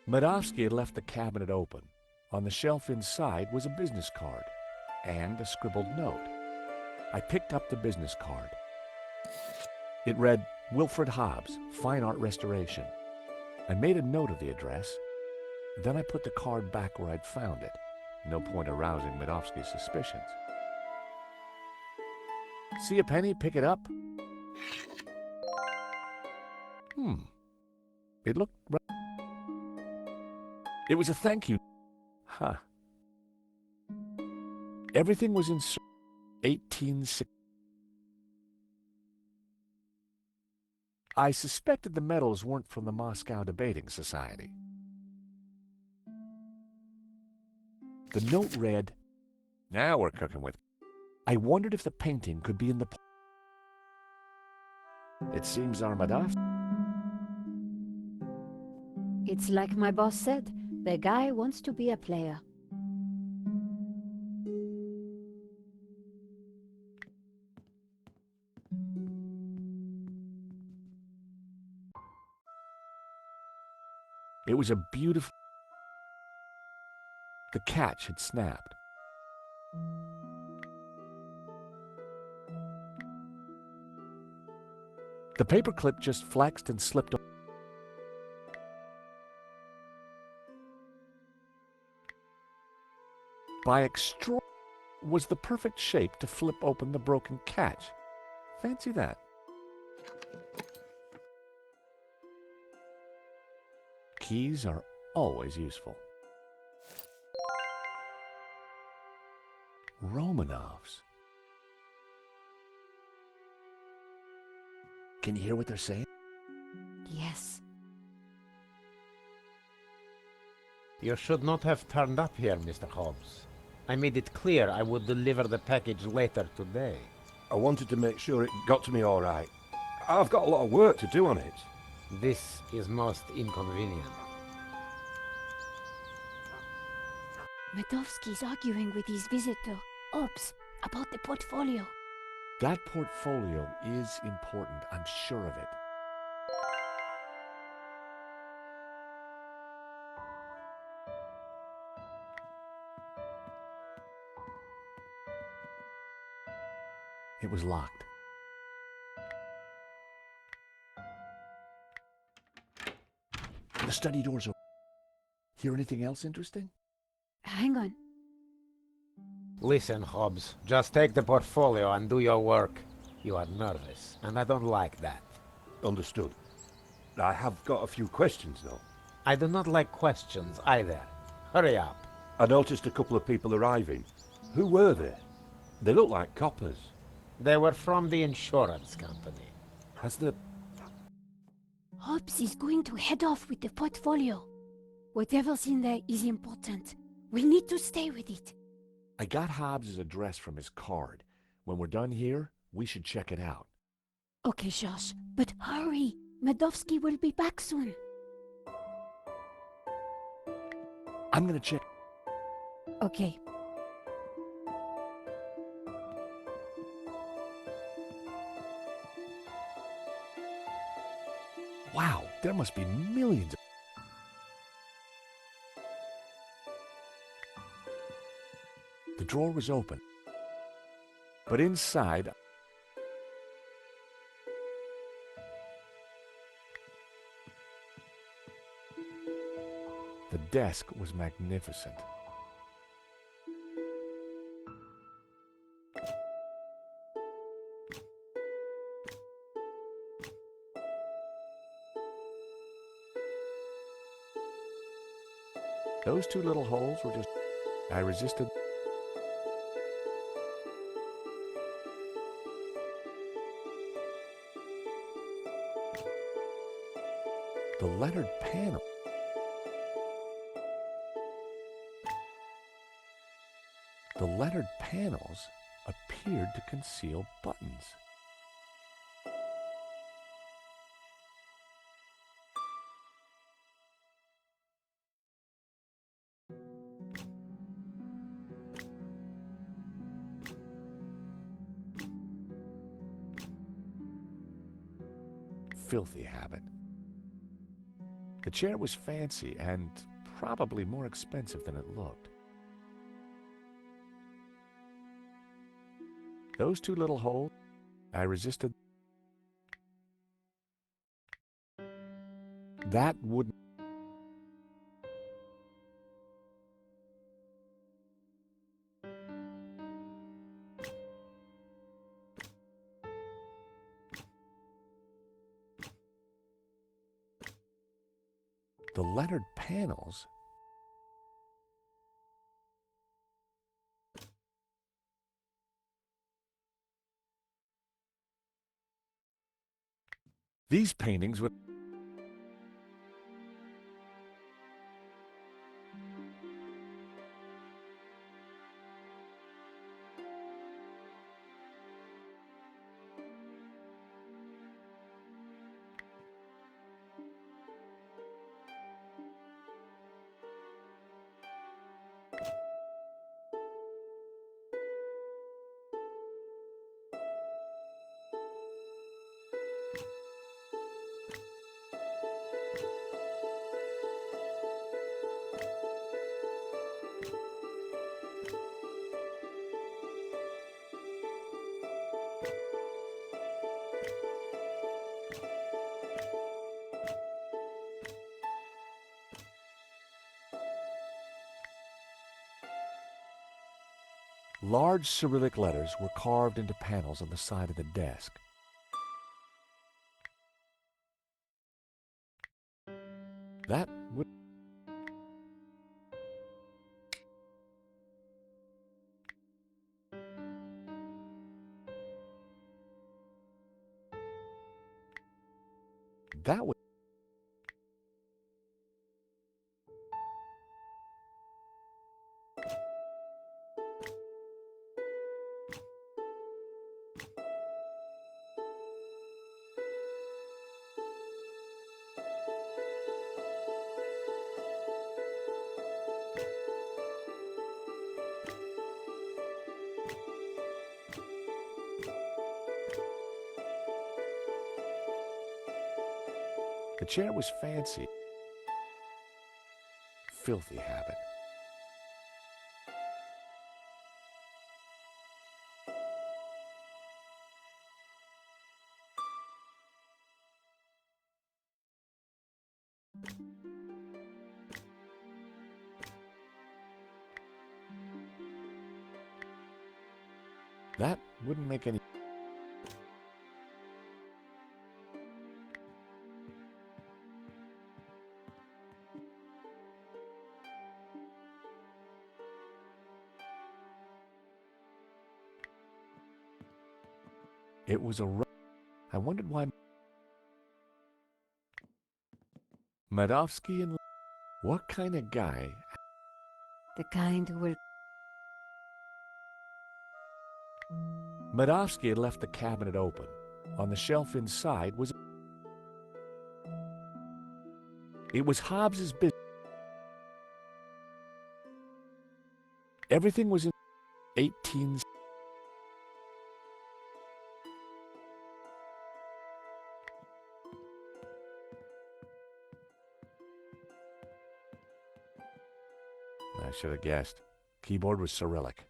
Medovsky had left the cabinet open. On the shelf inside was a business card and a scribbled note. I picked up the business card. It read, Wilfred Hobbs, Fine Art Restoration. I made a note of the address. Then I put the card back where I'd found it. No point arousing Medovsky's suspicions. See a penny? Pick it up. It looked right. It was a thank you. Huh. Everything was in 1860. I suspected the medals weren't from the Moscow Debating Society. The note read, now we're cooking with. I wondered if the painting could be in the. It seems Armadov. It's like my boss said, the guy wants to be a player. It was a beautiful. The catch had snapped. The paperclip just flexed and slipped. By extra was the perfect shape to flip open the broken catch. Fancy that. Keys are always useful. Romanovs. Can you hear what they're saying? Yes. You should not have turned up here, Mr. Hobbs. I made it clear I would deliver the package later today. I wanted to make sure it got to me all right. I've got a lot of work to do on it. This is most inconvenient. Medovsky's arguing with his visitor, Ops, about the portfolio. That portfolio is important, I'm sure of it. It was locked. The study doors open. Hear anything else interesting? Hang on. Listen, Hobbs, just take the portfolio and do your work. You are nervous, and I don't like that. Understood. I have got a few questions, though. I do not like questions either. Hurry up. I noticed a couple of people arriving. Who were they? They look like coppers. They were from the insurance company. Has the... Hobbs is going to head off with the portfolio. Whatever's in there is important. We need to stay with it. I got Hobbs' address from his card. When we're done here, we should check it out. Okay, Josh, but hurry. Medovsky will be back soon. I'm gonna check. Okay. Wow, there must be millions of... The drawer was open, but inside... The desk was magnificent. Those two little holes were just... I resisted. The lettered panel. The lettered panels appeared to conceal buttons. Filthy habit. The chair was fancy and probably more expensive than it looked. Those two little holes, I resisted. That wouldn't. The lettered panels. These paintings would. Large Cyrillic letters were carved into panels on the side of the desk. That would. That would. The chair was fancy. Filthy habit. That wouldn't make any. It was a. I wondered why. Madovsky and. What kind of guy? The kind who will. Madovsky had left the cabinet open. On the shelf inside was. It was Hobbs's business. Everything was in 18. I should have guessed. Keyboard was Cyrillic.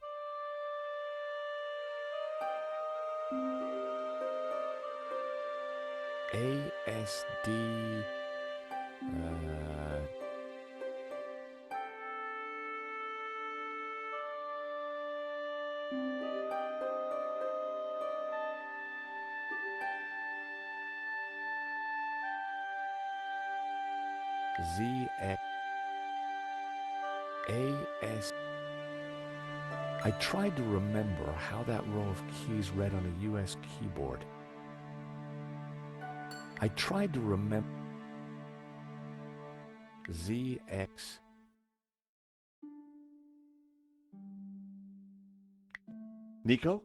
ASD. ZX. AS. I tried to remember how that row of keys read on a US keyboard. I tried to remember. ZX. Nico?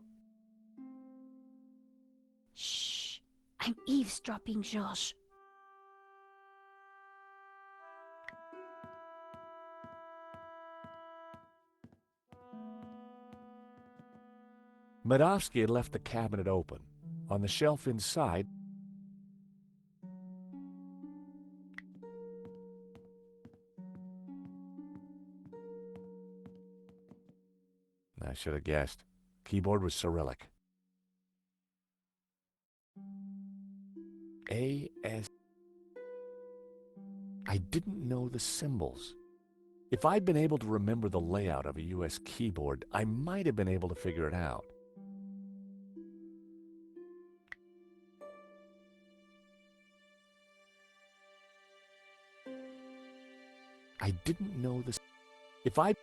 Shh. I'm eavesdropping, Georges. Madovsky had left the cabinet open. On the shelf inside. I should have guessed. Keyboard was Cyrillic. A-S... I didn't know the symbols. If I'd been able to remember the layout of a U.S. keyboard, I might have been able to figure it out. I didn't know this. If I...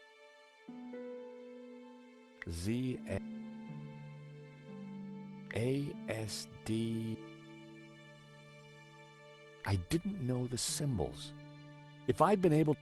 Z... A-S-D... I didn't know the symbols. If I'd been able...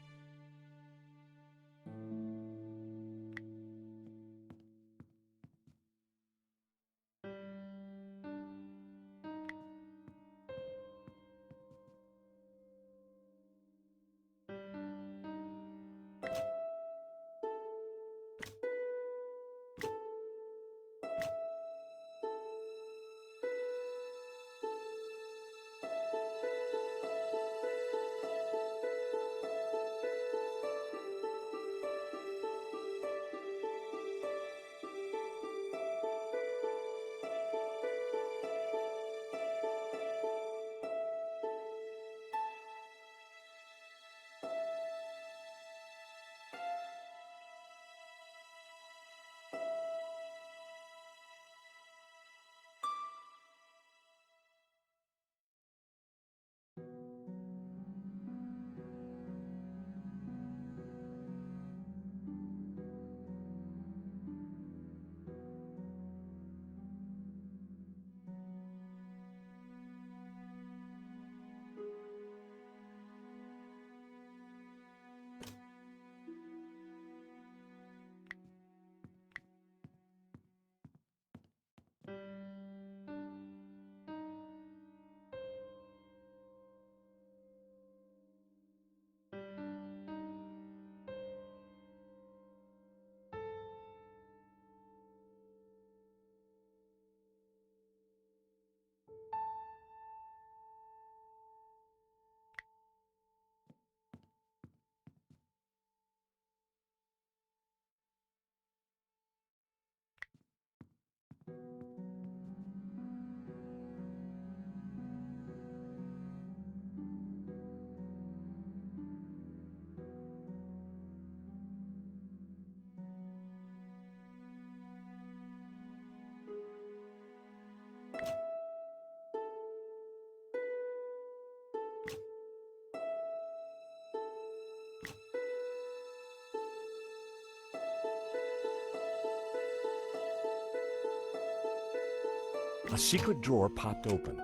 A secret drawer popped open.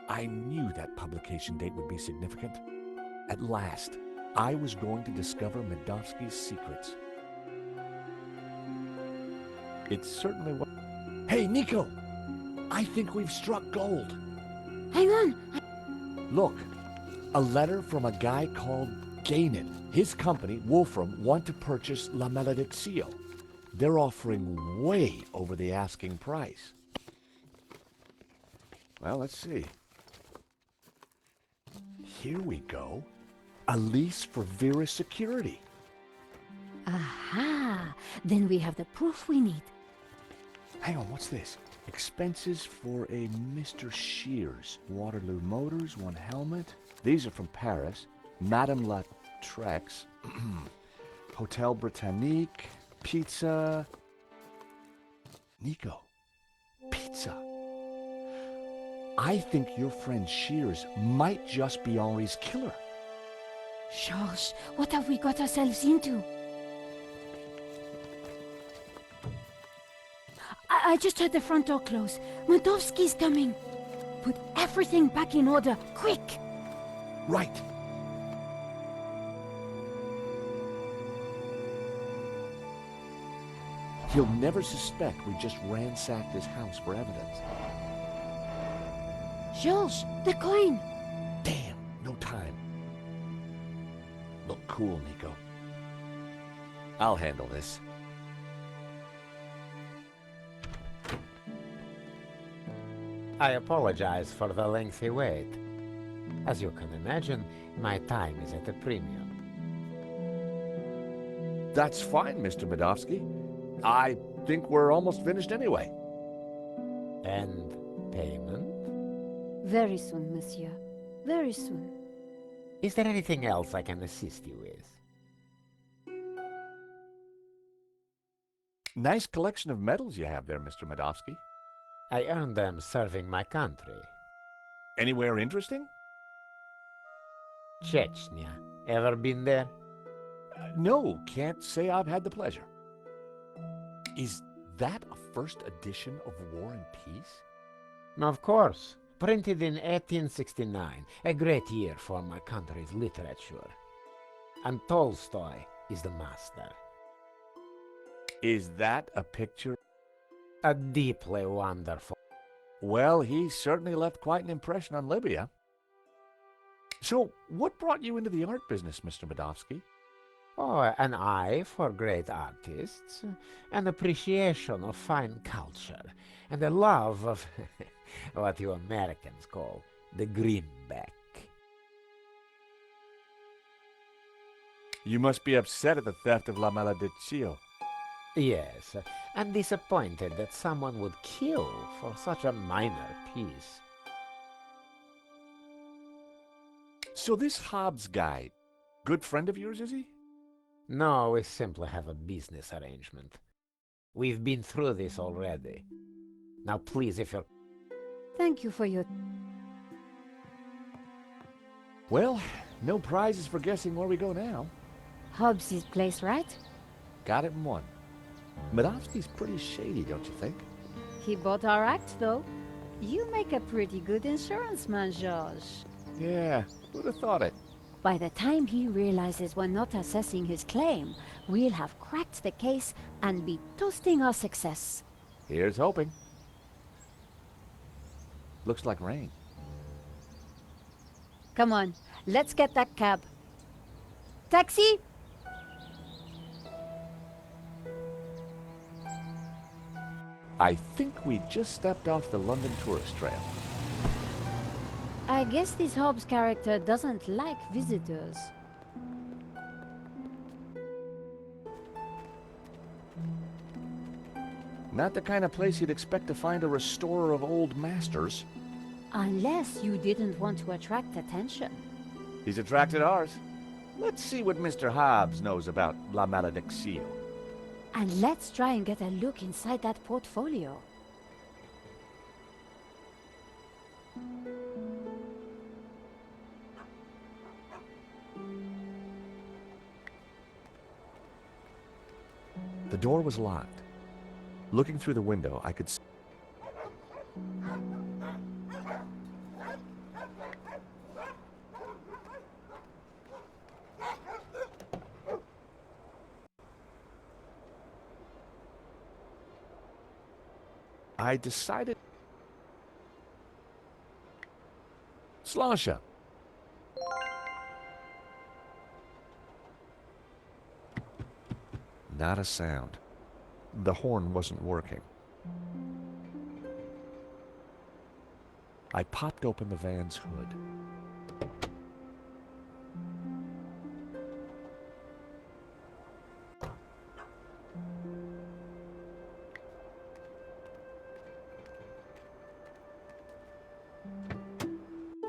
I knew that publication date would be significant. At last, I was going to discover Medovsky's secrets. It certainly was. Hey, Nico! I think we've struck gold. Hang on! Look, a letter from a guy called Gainan. His company, Wolfram, want to purchase La Malediccio. They're offering way over the asking price. Well, let's see. Here we go. A lease for Vera's security. Aha! Then we have the proof we need. Hang on, what's this? Expenses for a Mr. Shears. Waterloo Motors, one helmet. These are from Paris. Madame La Trex. Hotel Britannique. Pizza. Nico. Pizza. I think your friend Shears might just be Henri's killer. George, what have we got ourselves into? I just heard the front door close. Medovsky's coming. Put everything back in order, quick! Right. He'll never suspect we just ransacked his house for evidence. George, the coin! Damn, no time. Look cool, Nico. I'll handle this. I apologize for the lengthy wait. As you can imagine, my time is at a premium. That's fine, Mr. Medovsky. I think we're almost finished anyway. And payment? Very soon, monsieur. Very soon. Is there anything else I can assist you with? Nice collection of medals you have there, Mr. Medovsky. I earned them serving my country. Anywhere interesting? Chechnya. Ever been there? No, can't say I've had the pleasure. Is that a first edition of War and Peace? Of course. Printed in 1869. A great year for my country's literature. And Tolstoy is the master. Is that a picture? A deeply wonderful. Well, he certainly left quite an impression on Libya. So, what brought you into the art business, Mr. Medovsky? Oh, an eye for great artists, an appreciation of fine culture, and a love of what you Americans call the greenback. You must be upset at the theft of La Malediccio. Yes, and disappointed that someone would kill for such a minor piece. So this Hobbs guy, good friend of yours, is he? No, we simply have a business arrangement. We've been through this already. Now please, if you're... Thank you for your... Well, no prizes for guessing where we go now. Hobbs' place, right? Got it in one. Medovsky's pretty shady, don't you think? He bought our act, though. You make a pretty good insurance man, George. Yeah, who'd have thought it? By the time he realizes we're not assessing his claim, we'll have cracked the case and be toasting our success. Here's hoping. Looks like rain. Come on, let's get that cab. Taxi! I think we just stepped off the London tourist trail. I guess this Hobbs character doesn't like visitors. Not the kind of place you'd expect to find a restorer of old masters. Unless you didn't want to attract attention. He's attracted ours. Let's see what Mr. Hobbs knows about La Malediccio. And let's try and get a look inside that portfolio. The door was locked. Looking through the window, I could see... I decided... Slasha. Not a sound. The horn wasn't working. I popped open the van's hood.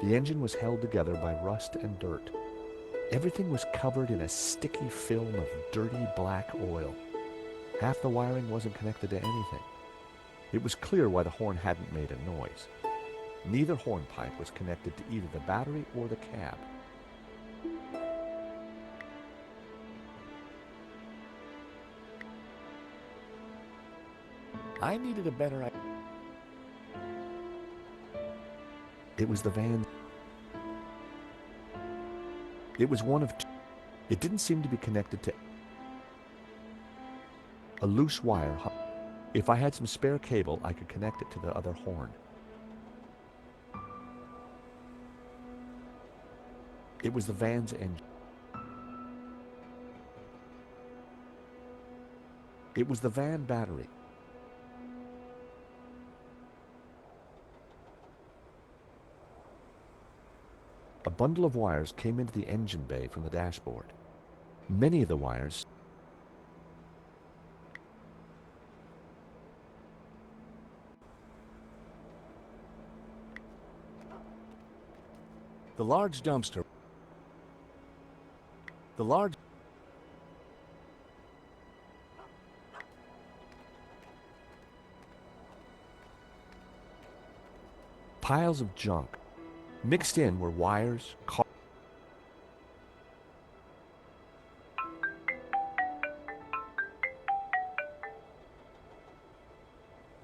The engine was held together by rust and dirt. Everything was covered in a sticky film of dirty black oil. Half the wiring wasn't connected to anything. It was clear why the horn hadn't made a noise. Neither hornpipe was connected to either the battery or the cab. I needed a better idea. It was the van. It was one of two. It didn't seem to be connected to a loose wire. If I had some spare cable, I could connect it to the other horn. It was the van's engine. It was the van battery. A bundle of wires came into the engine bay from the dashboard. Many of the wires The large dumpster. The large. Piles of junk. Mixed in were wires,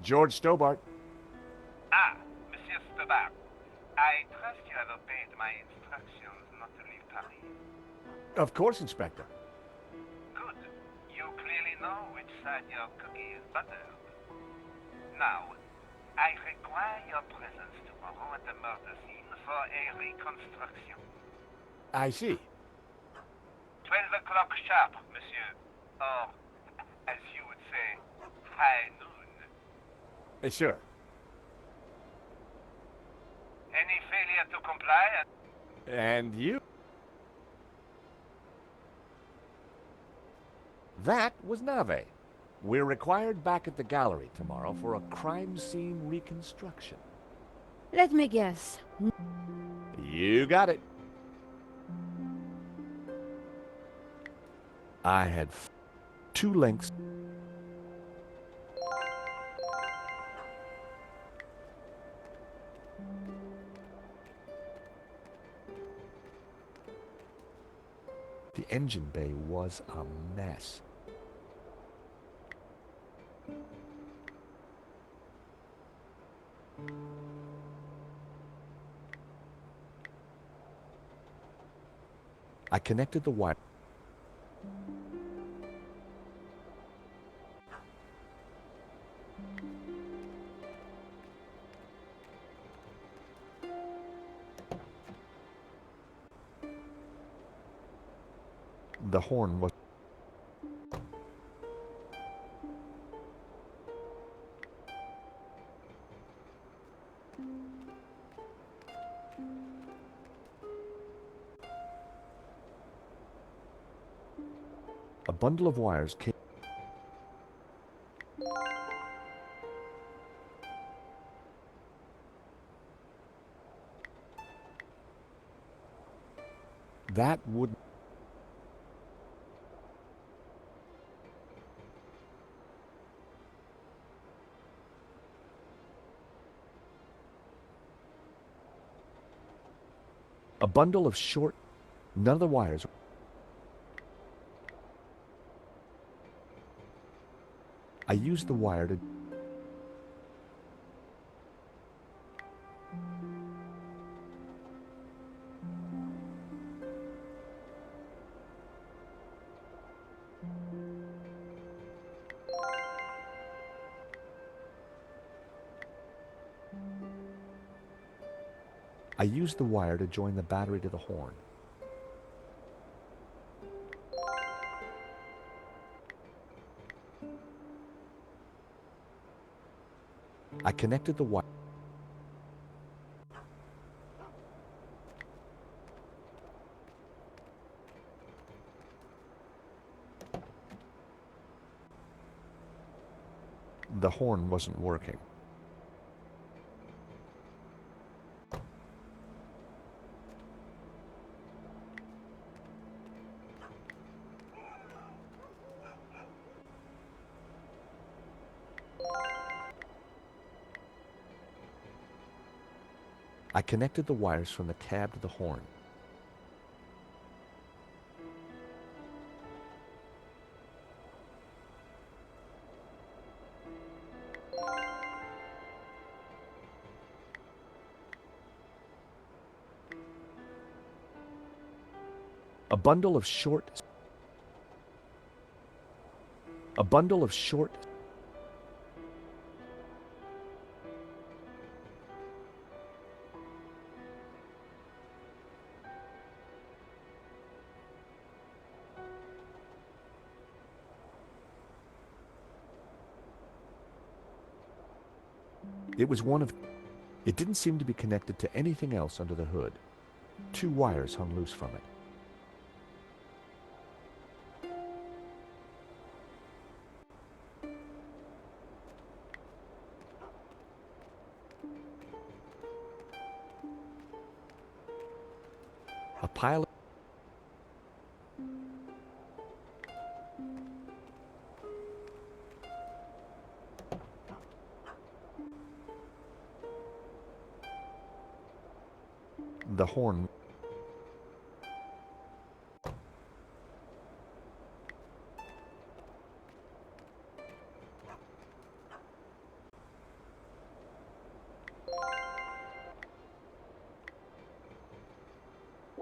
George Stobbart. Ah, Monsieur Stobbart. I trust you have obeyed my instructions not to leave Paris. Of course, Inspector. Good. You clearly know which side your cookie is buttered. Now, I require your presence tomorrow at the murder scene for a reconstruction. I see. 12 o'clock sharp, monsieur. Or, as you would say, high noon. Sure. Any failure to comply? And you? That was Nave. We're required back at the gallery tomorrow for a crime scene reconstruction. Let me guess. You got it. I had 2 links. The engine bay was a mess. I connected the wire. The horn was... A bundle of wires came... That would... A bundle of short... None of the wires... I used the wire to... I used the wire to join the battery to the horn. I connected the wire. The horn wasn't working. I connected the wires from the cab to the horn. A bundle of short... A bundle of short... It was one of... It didn't seem to be connected to anything else under the hood. 2 wires hung loose from it. A pile of... The horn...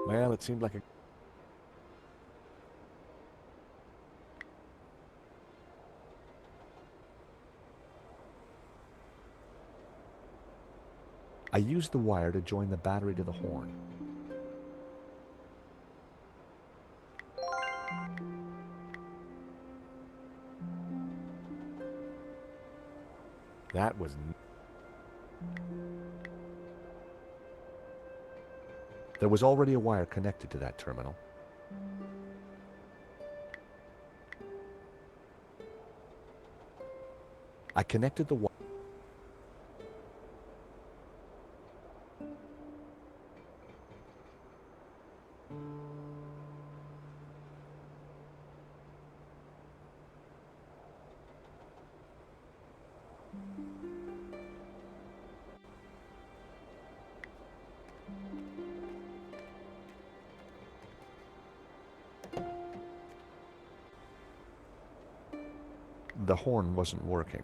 Well, it seemed like a... I used the wire to join the battery to the horn. That was... There was already a wire connected to that terminal. I connected the wire. The horn wasn't working.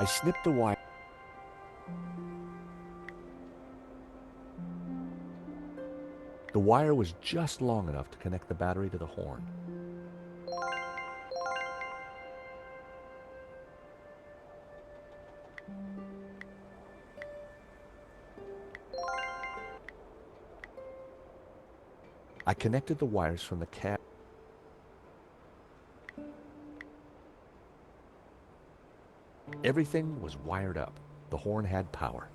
I snipped the wire. The wire was just long enough to connect the battery to the horn. I connected the wires from the cab. Everything was wired up. The horn had power.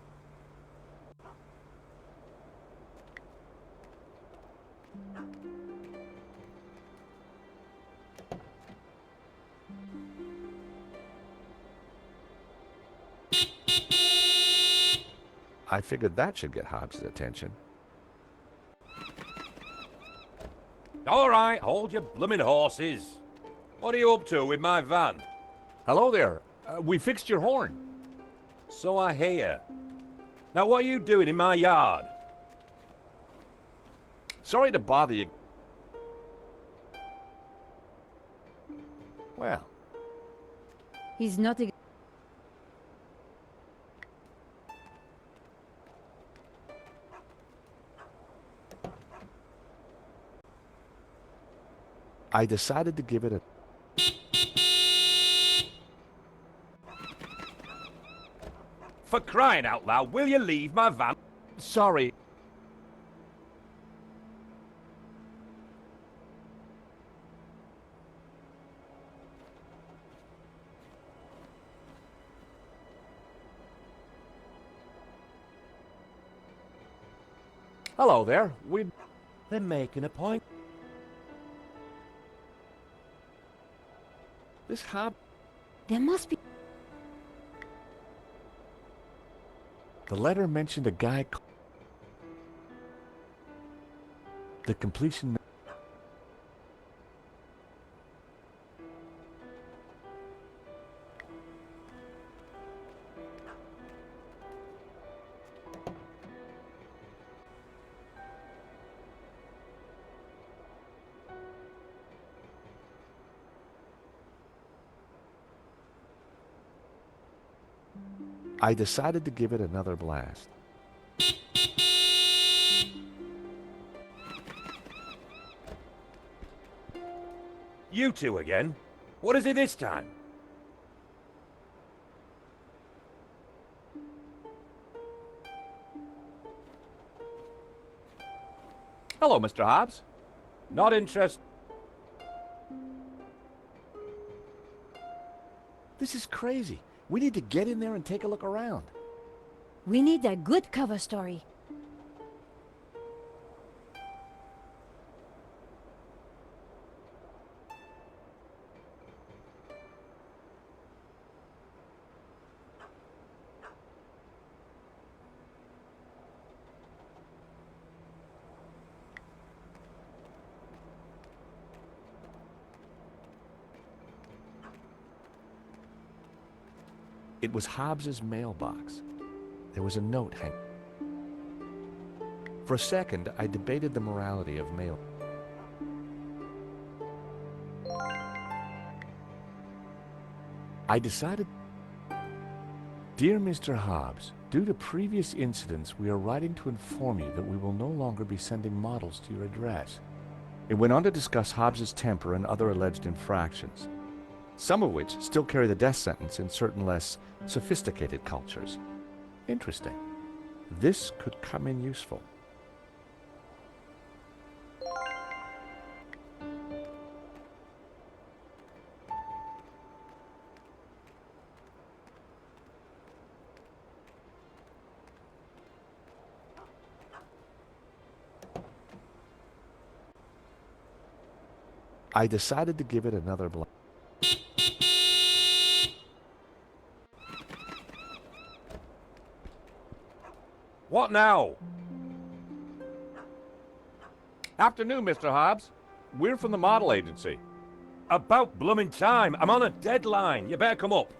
I figured that should get Hobbs' attention. All right, hold your blooming horses. What are you up to with my van? Hello there. We fixed your horn. So I hear. Now what are you doing in my yard? Sorry to bother you. Well, He's not a... I decided to give it a... For crying out loud, will you leave my van? Sorry. Hello there. They're making a point. This Hobbs... There must be... The letter mentioned a guy... The completion... I decided to give it another blast. You two again? What is it this time? Hello, Mr. Hobbs. Not interested. This is crazy. We need to get in there and take a look around. We need a good cover story. It was Hobbs's mailbox. There was a note hanging. For a second, I debated the morality of mail. I decided, Dear Mr. Hobbs, due to previous incidents, we are writing to inform you that we will no longer be sending models to your address. It went on to discuss Hobbs's temper and other alleged infractions, some of which still carry the death sentence in certain less sophisticated cultures. Interesting. This could come in useful. I decided to give it another blast. What now? Afternoon, Mr. Hobbs. We're from the model agency. About blooming time. I'm on a deadline. You better come up.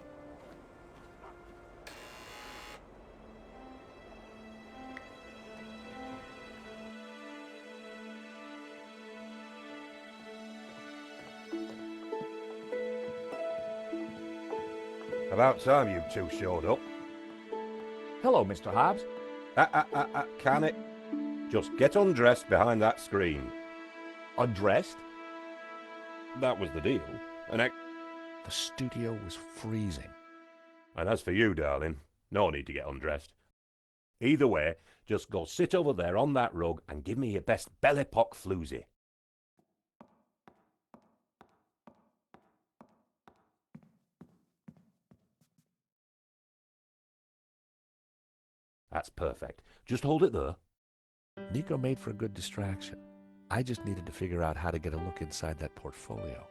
About time you two showed up. Hello, Mr. Hobbs. Can it? Just get undressed behind that screen. Undressed? That was the deal. The studio was freezing. And as for you, darling, no need to get undressed. Either way, just go sit over there on that rug and give me your best belly pock floozy. That's perfect. Just hold it there. Nico made for a good distraction. I just needed to figure out how to get a look inside that portfolio.